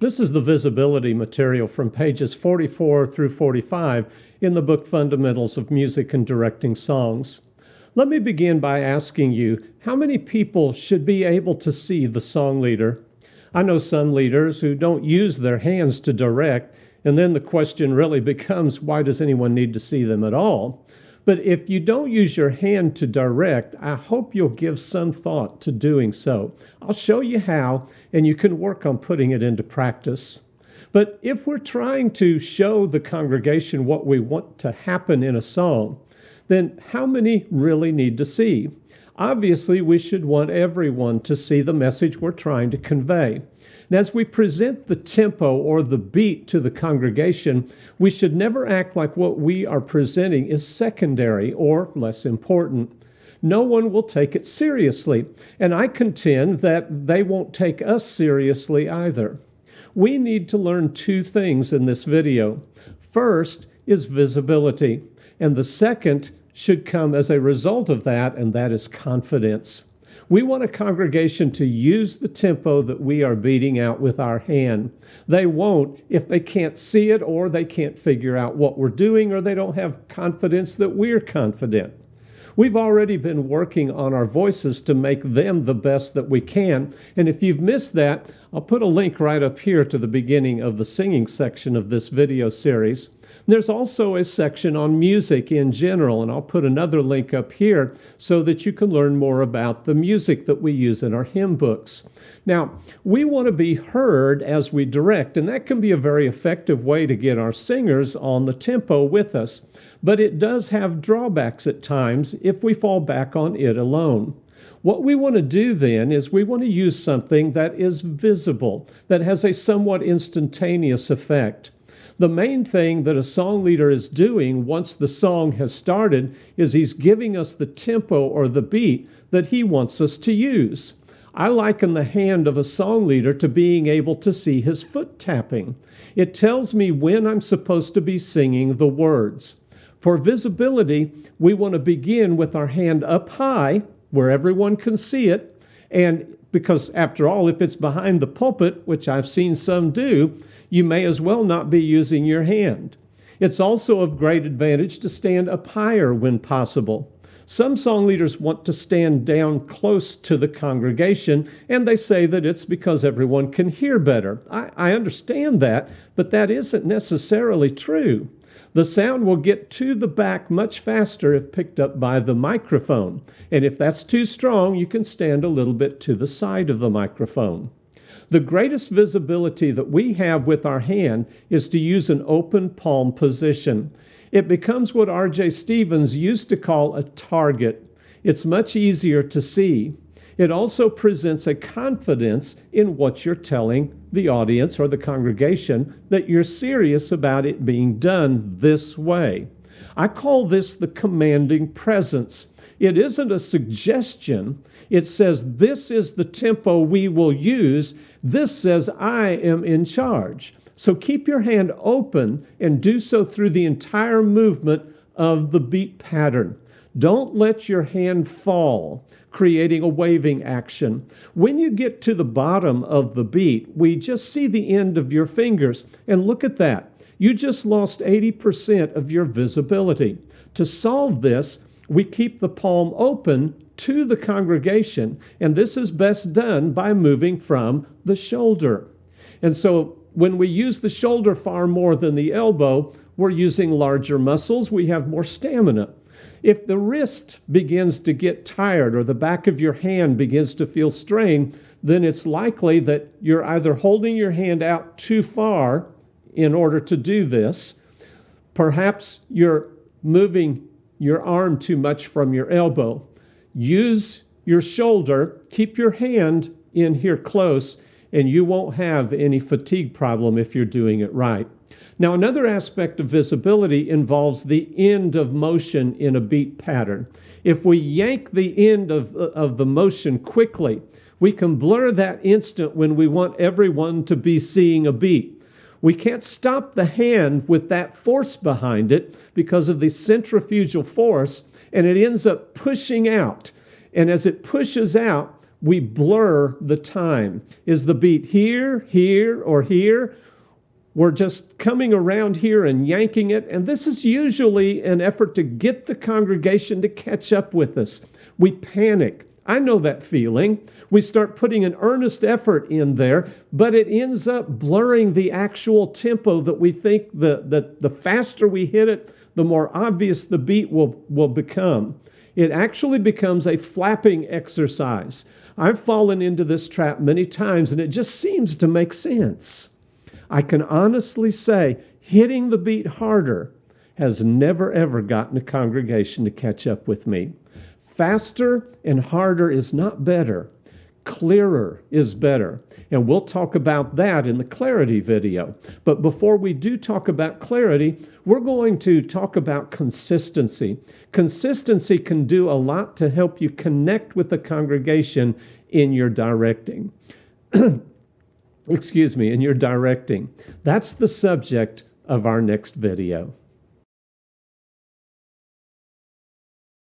This is the visibility material from pages 44 through 45 in the book Fundamentals of Music and Directing Songs. Let me begin by asking you, how many people should be able to see the song leader? I know some leaders who don't use their hands to direct, and then the question really becomes, why does anyone need to see them at all? But if you don't use your hand to direct, I hope you'll give some thought to doing so. I'll show you how, and you can work on putting it into practice. But if we're trying to show the congregation what we want to happen in a song, then how many really need to see? Obviously, we should want everyone to see the message we're trying to convey. And as we present the tempo or the beat to the congregation, we should never act like what we are presenting is secondary or less important. No one will take it seriously, and I contend that they won't take us seriously either. We need to learn two things in this video. First is visibility, and the second should come as a result of that, and that is confidence. We want a congregation to use the tempo that we are beating out with our hand. They won't if they can't see it, or they can't figure out what we're doing, or they don't have confidence that we're confident. We've already been working on our voices to make them the best that we can. And if you've missed that, I'll put a link right up here to the beginning of the singing section of this video series. There's also a section on music in general, and I'll put another link up here so that you can learn more about the music that we use in our hymn books. Now, we want to be heard as we direct, and that can be a very effective way to get our singers on the tempo with us. But it does have drawbacks at times if we fall back on it alone. What we want to do then is we want to use something that is visible, that has a somewhat instantaneous effect. The main thing that a song leader is doing once the song has started is he's giving us the tempo or the beat that he wants us to use. I liken the hand of a song leader to being able to see his foot tapping. It tells me when I'm supposed to be singing the words. For visibility, we want to begin with our hand up high where everyone can see it, and because after all, if it's behind the pulpit, which I've seen some do, you may as well not be using your hand. It's also of great advantage to stand up higher when possible. Some song leaders want to stand down close to the congregation, and they say that it's because everyone can hear better. I understand that, but that isn't necessarily true. The sound will get to the back much faster if picked up by the microphone. And if that's too strong, you can stand a little bit to the side of the microphone. The greatest visibility that we have with our hand is to use an open palm position. It becomes what R.J. Stevens used to call a target. It's much easier to see. It also presents a confidence in what you're telling the audience or the congregation, that you're serious about it being done this way. I call this the commanding presence. It isn't a suggestion. It says, this is the tempo we will use. This says, I am in charge. So keep your hand open and do so through the entire movement of the beat pattern. Don't let your hand fall, creating a waving action. When you get to the bottom of the beat, we just see the end of your fingers. And look at that. You just lost 80% of your visibility. To solve this, we keep the palm open to the congregation, and this is best done by moving from the shoulder. And so when we use the shoulder far more than the elbow, we're using larger muscles, we have more stamina. If the wrist begins to get tired or the back of your hand begins to feel strained, then it's likely that you're either holding your hand out too far in order to do this. Perhaps you're moving your arm too much from your elbow. Use your shoulder, keep your hand in here close, and you won't have any fatigue problem if you're doing it right. Now, another aspect of visibility involves the end of motion in a beat pattern. If we yank the end of the motion quickly, we can blur that instant when we want everyone to be seeing a beat. We can't stop the hand with that force behind it because of the centrifugal force, and it ends up pushing out. And as it pushes out, we blur the time. Is the beat here, here, or here? We're just coming around here and yanking it, and this is usually an effort to get the congregation to catch up with us. We panic. I know that feeling. We start putting an earnest effort in there, but it ends up blurring the actual tempo that we think the faster we hit it, the more obvious the beat will become. It actually becomes a flapping exercise. I've fallen into this trap many times, and it just seems to make sense. I can honestly say hitting the beat harder has never, ever gotten a congregation to catch up with me. Faster and harder is not better. Clearer is better. And we'll talk about that in the clarity video. But before we do talk about clarity, we're going to talk about consistency. Consistency can do a lot to help you connect with the congregation in your directing. In your directing. That's the subject of our next video.